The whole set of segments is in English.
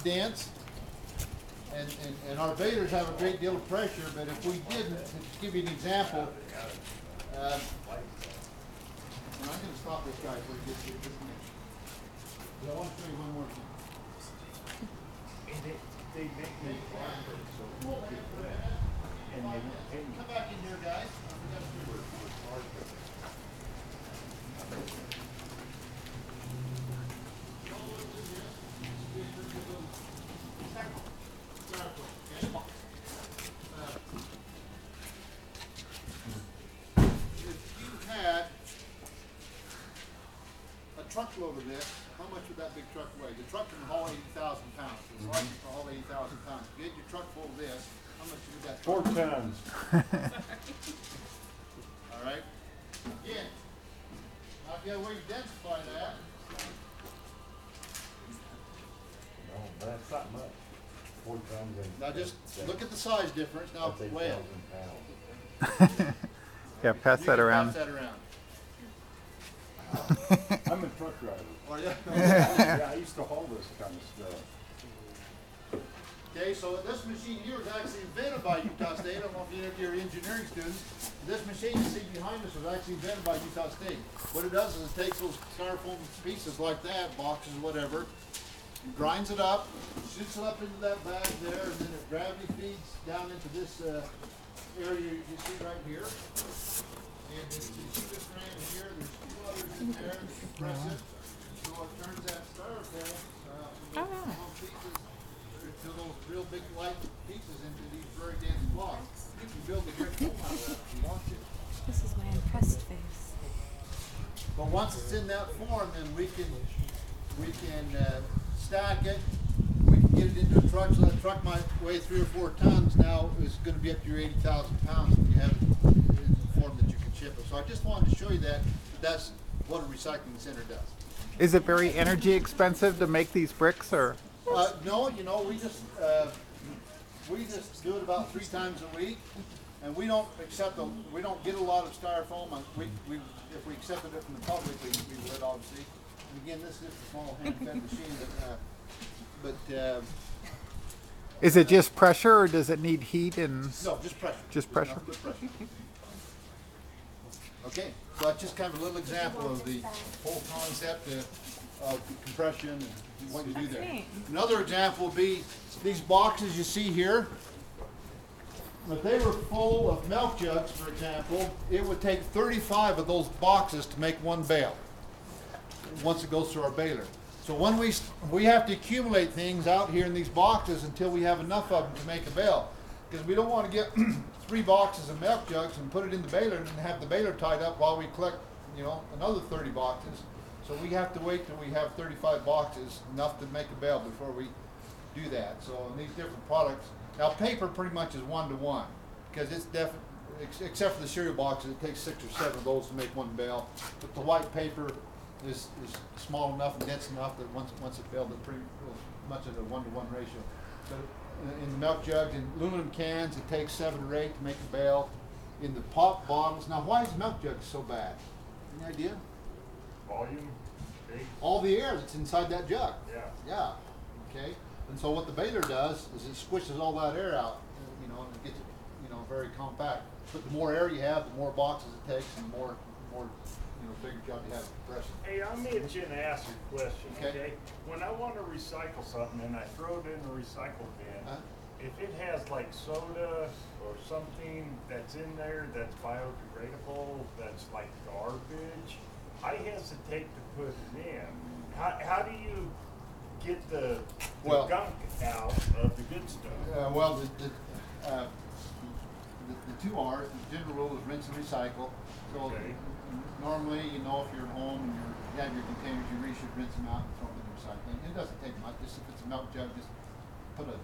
dense, and our balers have a great deal of pressure, but if we didn't, to give you an example, and I'm going to stop this guy before he gets here just a minute. I want to show you one more thing. They make me so and they come back in here, guys. Truckload of this, how much would that big truck weigh? The truck can haul 80,000 pounds. It's large to haul 80,000 pounds. If you get your truck full of this, how much would that 4 tons. All right. Again, now if you have a way to densify that. No, that's not much. 4 tons. Now just look at the size difference. Now weigh it. Yeah, pass that around. Pass that around. I'm a truck driver. Oh, yeah. Yeah, I used to haul this kind of stuff. Okay, so this machine here was actually invented by Utah State. I don't know if any of your engineering students. This machine you see behind us was actually invented by Utah State. What it does is it takes those styrofoam pieces like that, boxes or whatever, and grinds it up, shoots it up into that bag there, and then it gravity feeds down into this area you see right here. And you see this grain here, there's 2 others in there, and you press it, so it turns that styrofoam small pieces to those real big light pieces into these very dense blocks. You can build a great home out of that if you want to. This is my impressed face. But once it's in that form, then we can stack it. We can get it into a truck, so that truck might weigh 3 or 4 tons. Now it's going to be up to your 80,000 pounds if you have it in the form that you can ship it. So I just wanted to show you that that's what a recycling center does. Is it very energy expensive to make these bricks, or? No, you know, we just do it about 3 times a week, and we don't we don't get a lot of styrofoam. If we accepted it from the public, we would obviously. And again, this is just a small hand-fed machine, but Is it just pressure, or does it need heat and? no, just pressure. Just pressure. Good pressure. Okay, so that's just kind of a little example of the whole concept of compression and what you do there. Another example would be these boxes you see here. If they were full of milk jugs, for example, it would take 35 of those boxes to make one bale once it goes through our baler. So when we have to accumulate things out here in these boxes until we have enough of them to make a bale, because we don't want to get 3 boxes of milk jugs and put it in the baler and have the baler tied up while we collect, you know, another 30 boxes. So we have to wait till we have 35 boxes, enough to make a bale before we do that. So in these different products, now paper pretty much is 1-to-1, because it's definitely, except for the cereal boxes, it takes 6 or 7 of those to make one bale. But the white paper is small enough and dense enough that once it's baled, it's pretty much at a 1-to-1 ratio. So in the milk jugs and aluminum cans, it takes 7 or 8 to make a bale. In the pop bottles, now why is milk jugs so bad? Any idea? Volume, big. All the air that's inside that jug. Yeah. Yeah. Okay. And so what the baler does is it squishes all that air out, you know, and it gets it, you know, very compact. But the more air you have, the more boxes it takes, and the more you know, bigger job you have of compression. Hey, I'm itching to ask you a question, Okay. okay? When I want to recycle something and I throw it in the recycle bin, if it has like soda or something that's in there that's biodegradable, that's like garbage, I hesitate to put it in. How do you get the gunk out of the good stuff? Well, the 2 R's, the general rule is rinse and recycle. So Okay. normally, you know, if you're at home and you have your containers, you really should rinse them out and throw them in the recycling. It doesn't take much. Just if it's a milk jug, just put a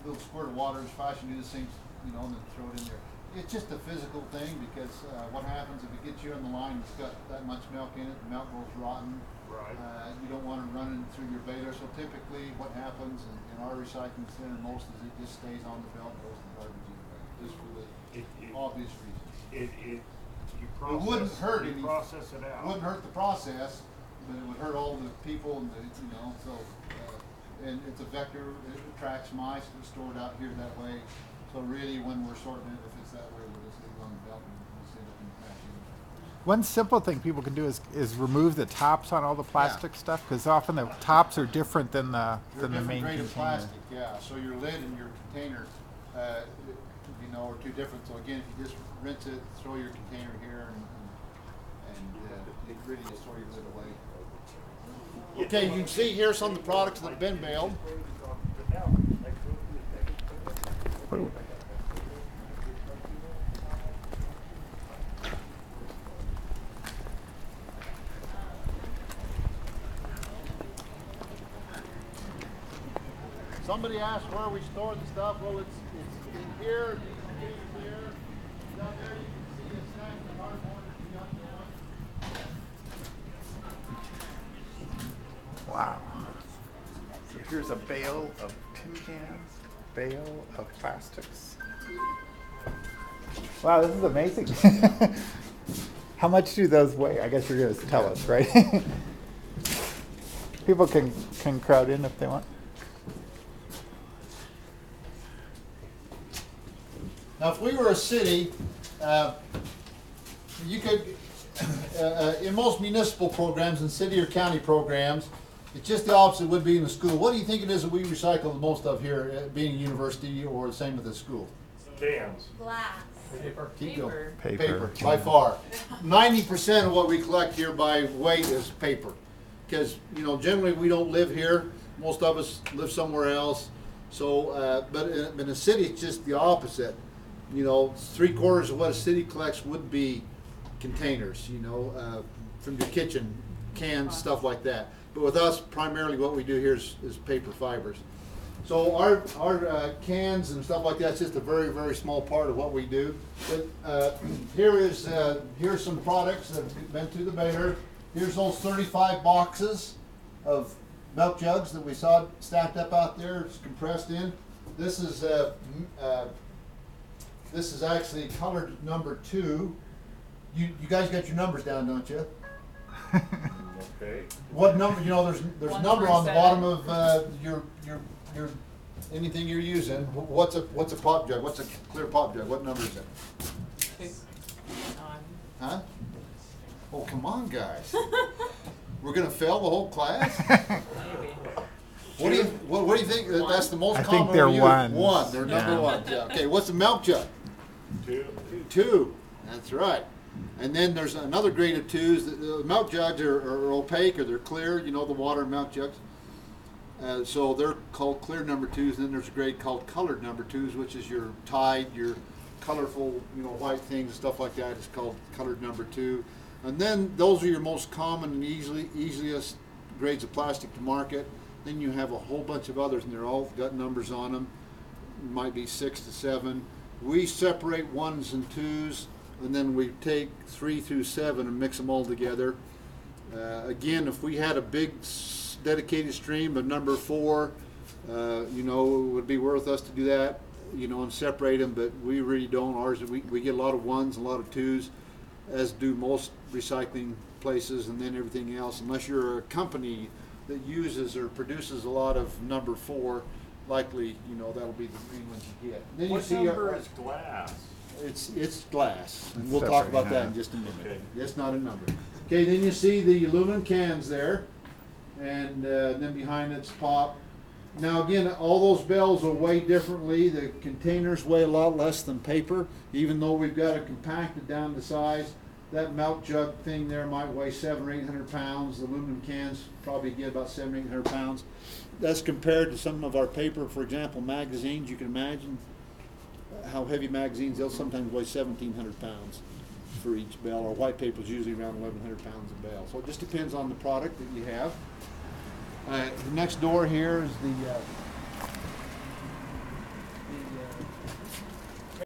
little squirt of water as fast as you do these things, you know, and then throw it in there. It's just a physical thing, because what happens if it gets you on the line, it's got that much milk in it, the milk goes rotten. Right. You don't want it running through your baler. So typically what happens in our recycling center most is it just stays on the belt and goes to the garbage either way, just for the obvious reasons. You wouldn't hurt you process it out. It wouldn't hurt the process, but it would hurt all the people and the, you know, so and it's a vector, it attracts mice, it's stored out here that way. So really, when we're sorting it, if it's that way, we'll just leave it on the belt and we'll send it in the packaging. One simple thing people can do is remove the tops on all the plastic stuff, because often the tops are different than the main grade container. of plastic, yeah. So your lid and your container, you know, are two different. So again, if you just rinse it, throw your container here, and it really just throw your lid away. Okay, you can see here some of the products that have been baled. Somebody asked where we store the stuff. Well, it's in here, here. Down there you can see a stack of cardboard that we got. Wow. So here's a bale of tin cans, bale of plastics. Wow, this is amazing. How much do those weigh? I guess you're going to tell us, right? People can crowd in if they want. Now, if we were a city, you could, in most municipal programs and city or county programs, it's just the opposite would be in the school. What do you think it is that we recycle the most of here, being a university, or the same with the school? Cans. Glass. Keep going. Paper. By far. 90% of what we collect here by weight is paper. Because, you know, generally we don't live here. Most of us live somewhere else. So, but in a city, it's just the opposite. You know, 3/4 of what a city collects would be containers, you know, from your kitchen, cans, stuff like that. But with us, primarily what we do here is paper fibers. So our cans and stuff like that's just a very, very small part of what we do. But here's some products that have been through the baler. Here's those 35 boxes of milk jugs that we saw stacked up out there. It's compressed in. This is actually colored number 2. You guys got your numbers down, don't you? Okay. What number? You know, there's a number on the bottom of your anything you're using. What's a pop jug? What's a clear pop jug? What number is it? Huh? Oh, come on, guys. We're gonna fail the whole class? What do you think? That's the most I common think they're one. ones. One. They're number Yeah. one. Yeah. Okay. What's a milk jug? 2. 2. That's right. And then there's another grade of 2s. The milk jugs are opaque, or they're clear. You know, the water milk jugs. So they're called clear number 2s. And then there's a grade called colored number 2s, which is your Tide, your colorful, you know, white things and stuff like that. It's called colored number 2. And then those are your most common and easiest grades of plastic to market. Then you have a whole bunch of others, and they're all got numbers on them. It might be 6 to 7. We separate 1s and 2s, and then we take 3 through 7 and mix them all together. Again, if we had a big dedicated stream of number 4, you know, it would be worth us to do that, you know, and separate them. But we really don't. Ours, we get a lot of 1s, a lot of 2s, as do most recycling places, and then everything else. Unless you're a company that uses or produces a lot of number 4, likely, you know, that'll be the green ones you get. Then What you see number is glass? it's glass, and we'll Separate, talk about that yeah. in just a minute. Okay. It's not a number. Okay, then you see the aluminum cans there, and then behind it's pop. Now again, all those bales will weigh differently. The containers weigh a lot less than paper, even though we've got it compacted down to size. That milk jug thing there might weigh 700 or 800 pounds. The aluminum cans probably get about 700 or 800 pounds. That's compared to some of our paper, for example, magazines. You can imagine how heavy magazines, they'll sometimes weigh 1,700 pounds for each bale. Our white paper is usually around 1,100 pounds a bale. So it just depends on the product that you have. The next door here is the